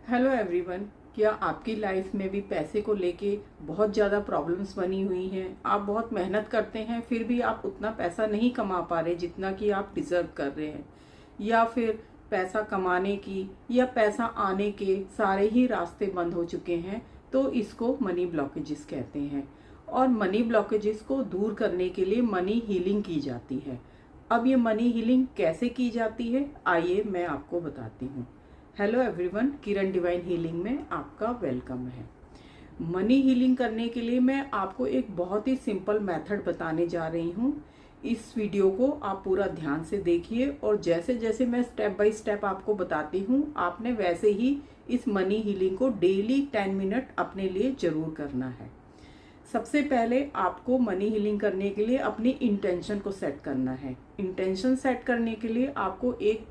Hello everyone. क्या आपकी life में भी पैसे को लेके बहुत ज़्यादा प्रॉब्लम्स बनी हुई हैं? आप बहुत मेहनत करते हैं फिर भी आप उतना पैसा नहीं कमा पा रहे जितना कि आप डिज़र्व कर रहे हैं, या फिर पैसा कमाने की या पैसा आने के सारे ही रास्ते बंद हो चुके हैं, तो इसको मनी ब्लॉकेजेस कहते हैं। और मनी ब्लॉकेजेस को दूर करने के लिए मनी हीलिंग की जाती है। अब ये मनी हीलिंग कैसे की जाती है, आइए मैं आपको बताती हूँ। हेलो एवरीवन, किरण डिवाइन हीलिंग में आपका वेलकम है। मनी हीलिंग करने के लिए मैं आपको एक बहुत ही सिंपल मेथड बताने जा रही हूँ। इस वीडियो को आप पूरा ध्यान से देखिए और जैसे जैसे मैं स्टेप बाय स्टेप आपको बताती हूँ, आपने वैसे ही इस मनी हीलिंग को डेली 10 मिनट अपने लिए जरूर करना है। सबसे पहले आपको मनी हीलिंग करने के लिए अपनी इंटेंशन को सेट करना है। इंटेंशन सेट करने के लिए आपको एक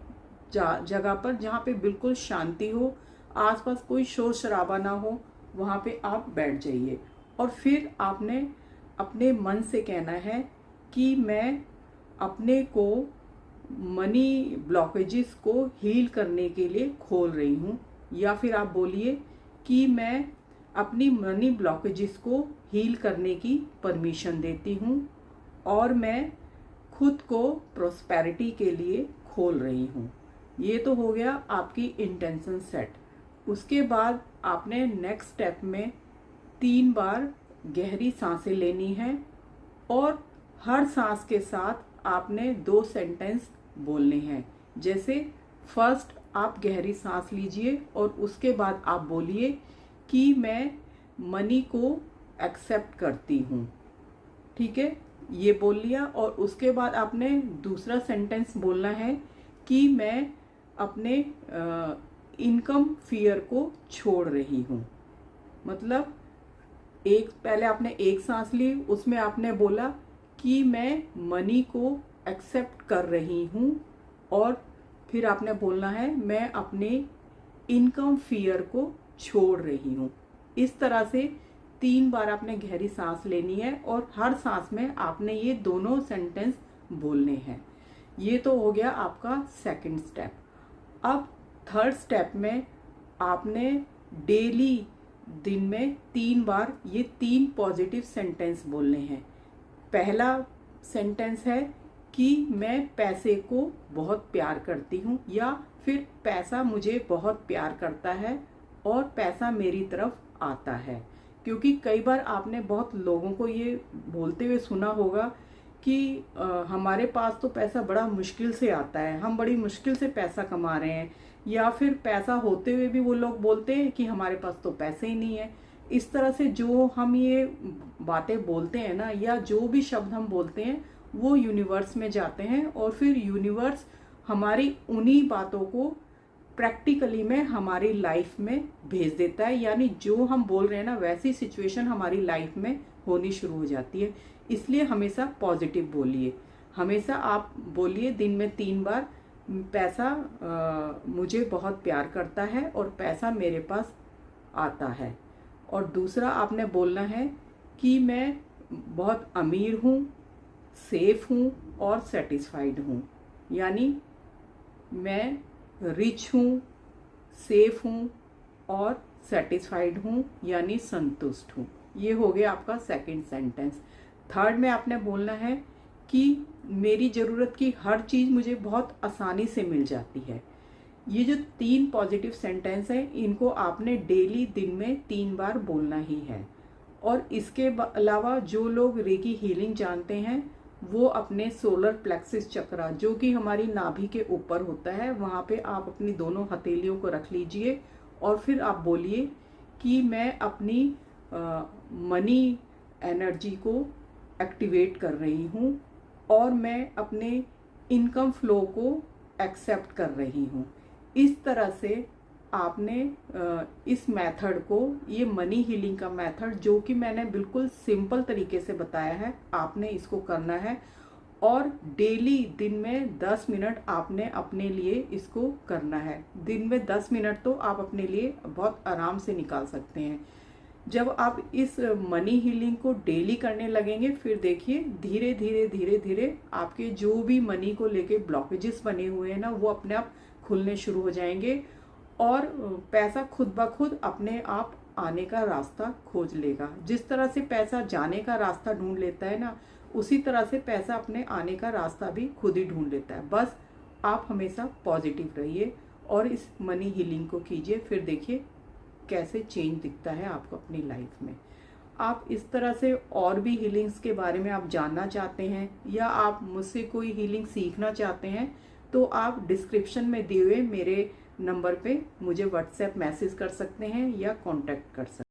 जगह पर जहाँ पे बिल्कुल शांति हो, आसपास कोई शोर शराबा ना हो, वहाँ पे आप बैठ जाइए। और फिर आपने अपने मन से कहना है कि मैं अपने को मनी ब्लॉकेजेस को हील करने के लिए खोल रही हूँ। या फिर आप बोलिए कि मैं अपनी मनी ब्लॉकेजेस को हील करने की परमिशन देती हूँ और मैं खुद को प्रोस्पेरिटी के लिए खोल रही हूँ। ये तो हो गया आपकी इंटेंशन सेट। उसके बाद आपने नेक्स्ट स्टेप में 3 बार गहरी सांसें लेनी है और हर सांस के साथ आपने 2 सेंटेंस बोलने हैं। जैसे फर्स्ट आप गहरी सांस लीजिए और उसके बाद आप बोलिए कि मैं मनी को एक्सेप्ट करती हूँ। ठीक है, ये बोल लिया। और उसके बाद आपने दूसरा सेंटेंस बोलना है कि मैं अपने इनकम फियर को छोड़ रही हूँ। मतलब पहले आपने एक सांस ली, उसमें आपने बोला कि मैं मनी को एक्सेप्ट कर रही हूँ और फिर आपने बोलना है मैं अपने इनकम फियर को छोड़ रही हूँ। इस तरह से 3 बार आपने गहरी सांस लेनी है और हर सांस में आपने ये दोनों सेंटेंस बोलने हैं। ये तो हो गया आपका सेकंड स्टेप। अब थर्ड स्टेप में आपने डेली दिन में 3 बार ये 3 पॉजिटिव सेंटेंस बोलने हैं। पहला सेंटेंस है कि मैं पैसे को बहुत प्यार करती हूँ, या फिर पैसा मुझे बहुत प्यार करता है और पैसा मेरी तरफ आता है। क्योंकि कई बार आपने बहुत लोगों को ये बोलते हुए सुना होगा कि हमारे पास तो पैसा बड़ा मुश्किल से आता है, हम बड़ी मुश्किल से पैसा कमा रहे हैं। या फिर पैसा होते हुए भी वो लोग बोलते हैं कि हमारे पास तो पैसे ही नहीं है। इस तरह से जो हम ये बातें बोलते हैं ना, या जो भी शब्द हम बोलते हैं, वो यूनिवर्स में जाते हैं और फिर यूनिवर्स हमारी उन्हीं बातों को प्रैक्टिकली में हमारी लाइफ में भेज देता है। यानी जो हम बोल रहे हैं ना, वैसी सिचुएशन हमारी लाइफ में होनी शुरू हो जाती है। इसलिए हमेशा पॉजिटिव बोलिए। हमेशा आप बोलिए दिन में 3 बार, पैसा मुझे बहुत प्यार करता है और पैसा मेरे पास आता है। और दूसरा आपने बोलना है कि मैं बहुत अमीर हूँ, सेफ हूँ और सेटिस्फाइड हूँ। यानी मैं रिच हूँ, सेफ हूँ और सेटिस्फाइड हूँ, यानी संतुष्ट हूँ। ये हो गया आपका सेकंड सेंटेंस। थर्ड में आपने बोलना है कि मेरी ज़रूरत की हर चीज़ मुझे बहुत आसानी से मिल जाती है। ये जो 3 पॉजिटिव सेंटेंस हैं, इनको आपने डेली दिन में 3 बार बोलना ही है। और इसके अलावा जो लोग रेकी हीलिंग जानते हैं, वो अपने सोलर प्लेक्सिस चक्रा, जो कि हमारी नाभि के ऊपर होता है, वहाँ पे आप अपनी दोनों हथेलियों को रख लीजिए और फिर आप बोलिए कि मैं अपनी मनी एनर्जी को एक्टिवेट कर रही हूँ और मैं अपने इनकम फ्लो को एक्सेप्ट कर रही हूँ। इस तरह से आपने इस मेथड को, ये मनी हीलिंग का मेथड जो कि मैंने बिल्कुल सिंपल तरीके से बताया है, आपने इसको करना है। और डेली दिन में 10 मिनट आपने अपने लिए इसको करना है। दिन में 10 मिनट तो आप अपने लिए बहुत आराम से निकाल सकते हैं। जब आप इस मनी हीलिंग को डेली करने लगेंगे, फिर देखिए धीरे धीरे धीरे धीरे आपके जो भी मनी को लेके ब्लॉकेजेस बने हुए हैं ना, वो अपने आप खुलने शुरू हो जाएंगे और पैसा खुद ब खुद अपने आप आने का रास्ता खोज लेगा। जिस तरह से पैसा जाने का रास्ता ढूंढ लेता है ना, उसी तरह से पैसा अपने आने का रास्ता भी खुद ही ढूंढ लेता है। बस आप हमेशा पॉजिटिव रहिए और इस मनी हीलिंग को कीजिए, फिर देखिए कैसे चेंज दिखता है आपको अपनी लाइफ में। आप इस तरह से और भी हीलिंग्स के बारे में आप जानना चाहते हैं या आप मुझसे कोई हीलिंग सीखना चाहते हैं, तो आप डिस्क्रिप्शन में दिए हुए मेरे नंबर पे मुझे व्हाट्सएप मैसेज कर सकते हैं या कांटेक्ट कर सकते हैं।